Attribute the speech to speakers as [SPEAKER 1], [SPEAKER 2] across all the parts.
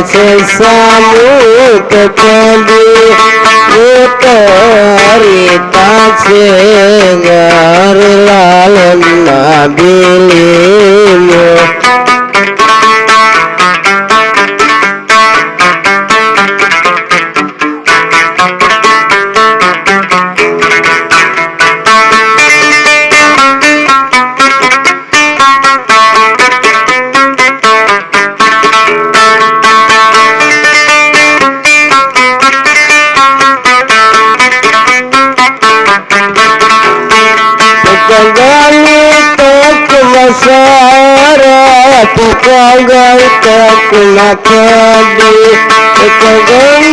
[SPEAKER 1] sesamu kepedi utarita singar lalun nabilimu Kagai takulakadi kagai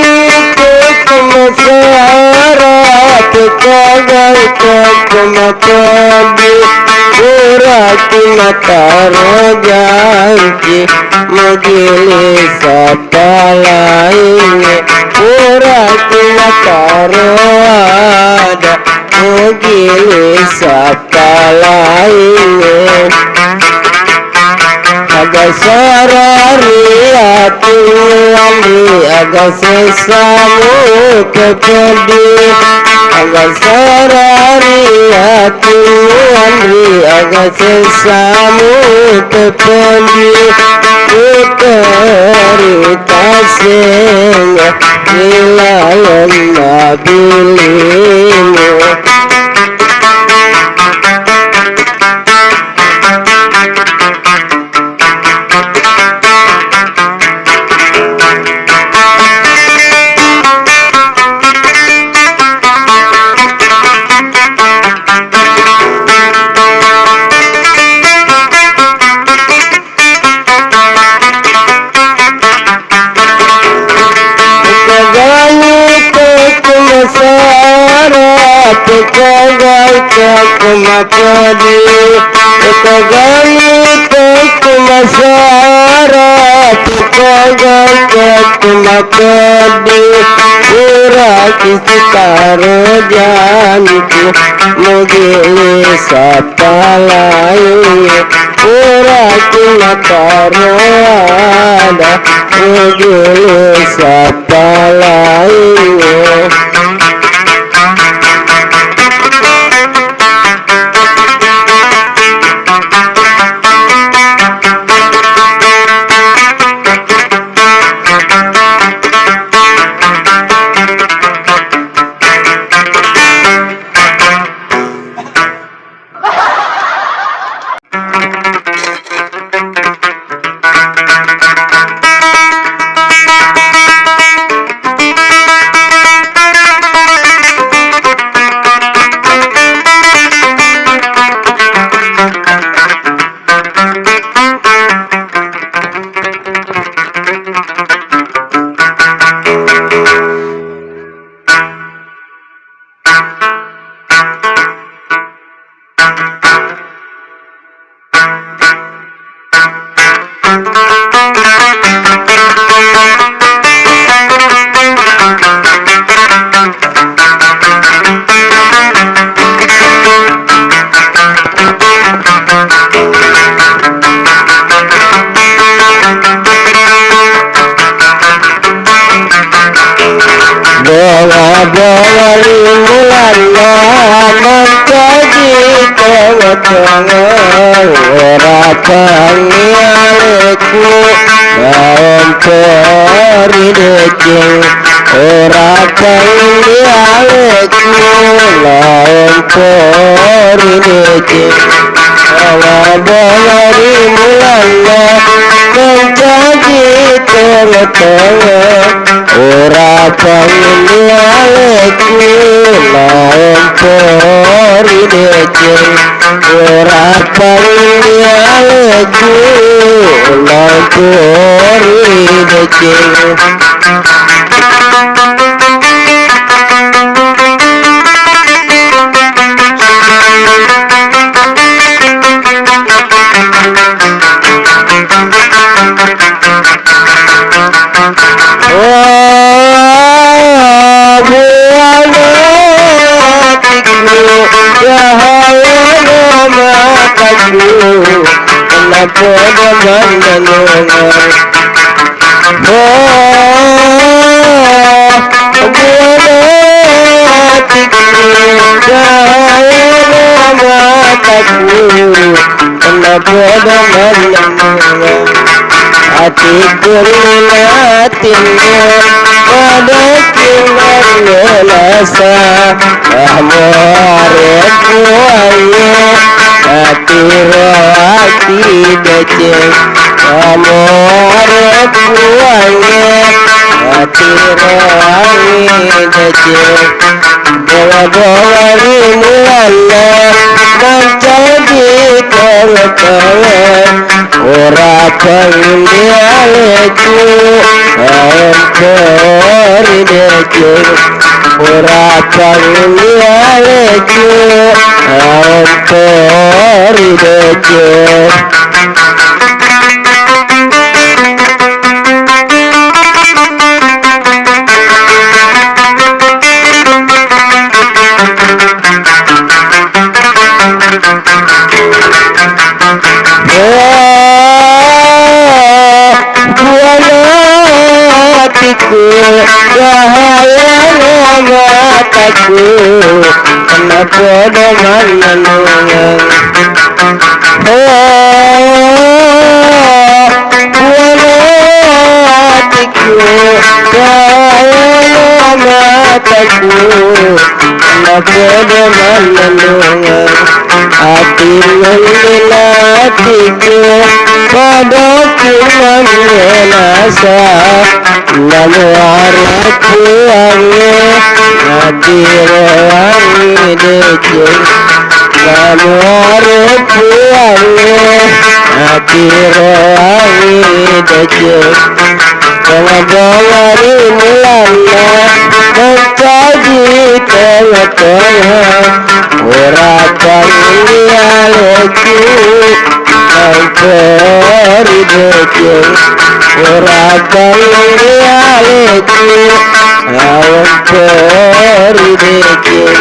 [SPEAKER 1] takumasara kagai takumakadi urati mataro janji magili sapalaini urati mataro ada magili sapalaini agak sarari hati agak sesamu kepedi agak sarari hati agak sesamu kepedi utarita singa hilalun nabilimu kagai takumakadi kagai takumasara kagai takumakadi urati setaro janji magili sapalaini urati mataro ada magili sapalaini Hati kulinatinnya pada kinar ngelasa Ahmare kuaya hati rohati becek Ahmare kuaya hati rohani becek Bawa-bawa ini Allah menjadi tengah-tengah ora pangindi aleku ampori deke ora pangindi aleku ampori deke kenapa dengan nungan hatiku gaya mataku kenapa dengan nungan hati menilatiku pada kiman ngelasa lalu arahku angin hati rohani decek lalu arahku angin hati rohani decek bawa-bawa ini lana mencaji tengah-tengah urapan ini aleku ampori decek urapan ini aleku ampori decek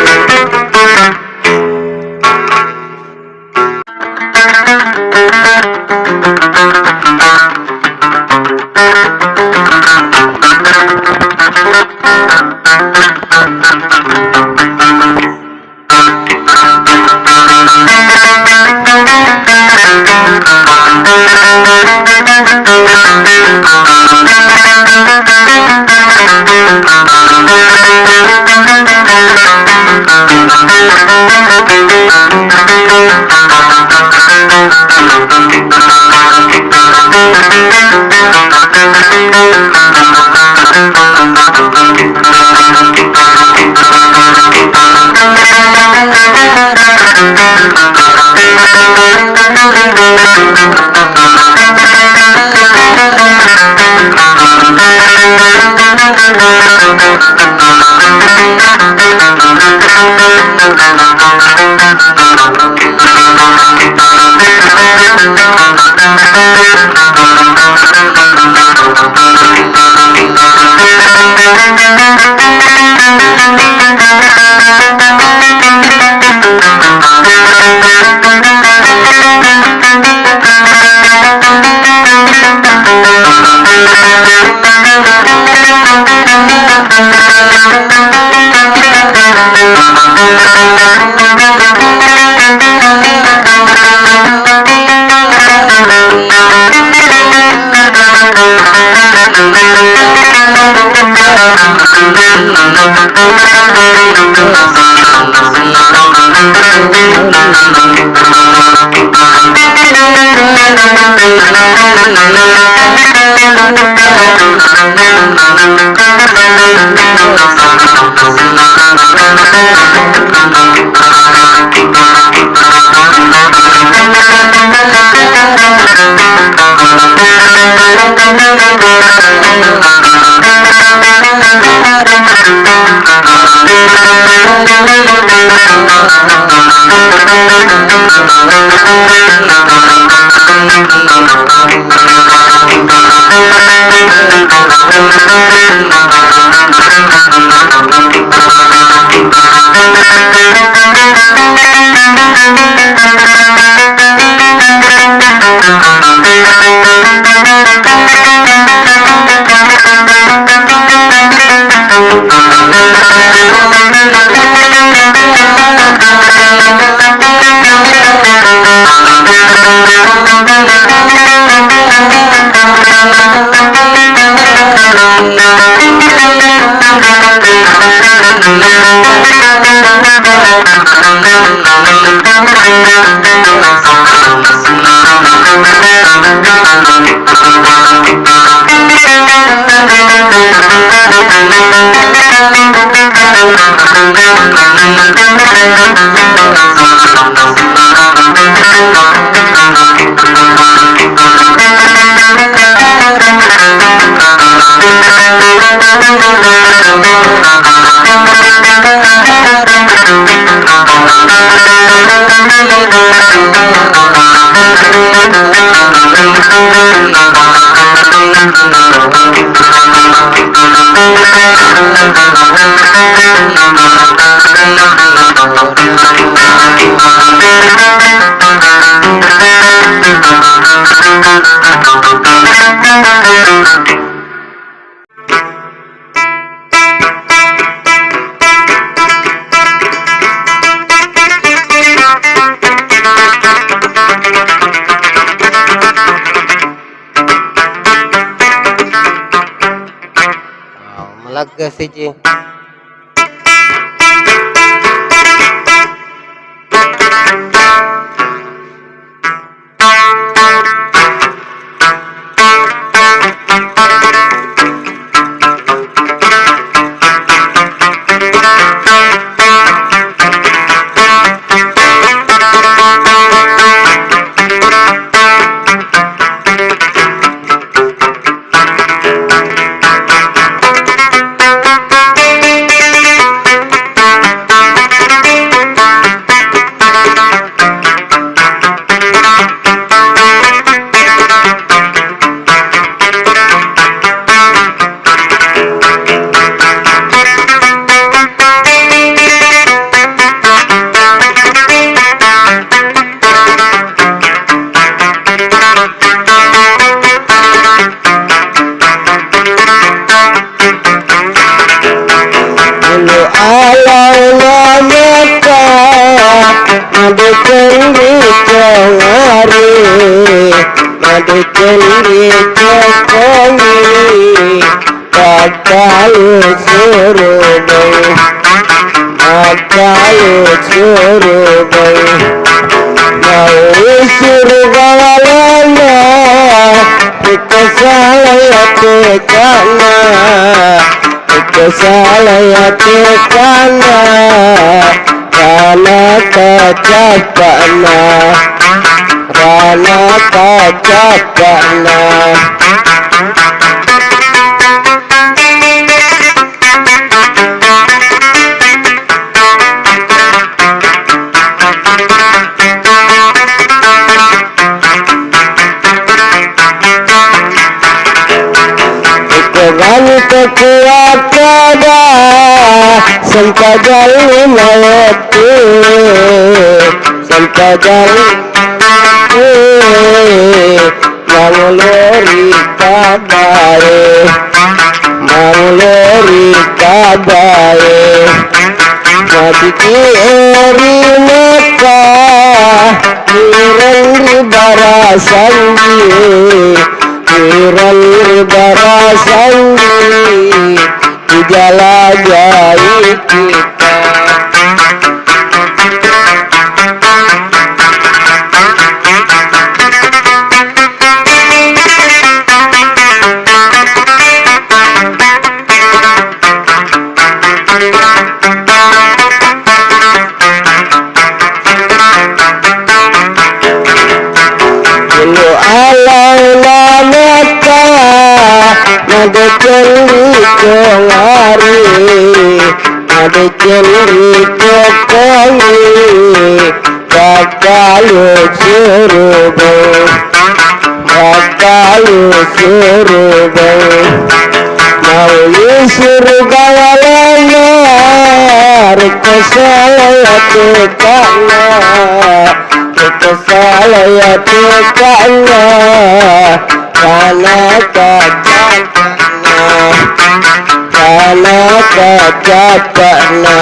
[SPEAKER 1] Malaga siji. Madikeli Jokowi Bakalu Surubai Bakalu Surubai Mau surgalana Kita salaya tekana Kita salaya tekana Kana kacapana Kana kacapana Ganto kuatada Sampagal mayati Sampagal Mangulori kabae Mangulori kabae Madiki eri maka Mirang barasandi Mirang barasandi Dijalagai kita Dulu alai maka Nade celi kongari Nade celi kokowi Bakalu surubai Bakalu surubai Mau surgawalana Rekasalaya tekana Rekasalaya tekana Kana kacapana Kana kacapana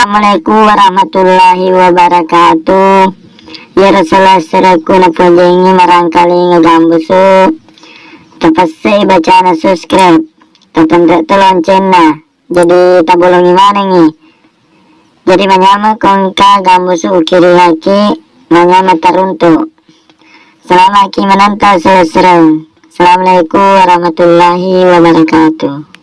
[SPEAKER 2] Assalamualaikum warahmatullahi wabarakatuh. Ya Rasulullah seraku na pujengi marangkali ngegambusu. Tapasai bacaan subscribe. Tatanda lonceng na. Jadi tabulungi mana nih. Jadi manyama kongka gambusu ukiri haki manyama taruntu. Selamat menonton selesai. Assalamualaikum warahmatullahi wabarakatuh.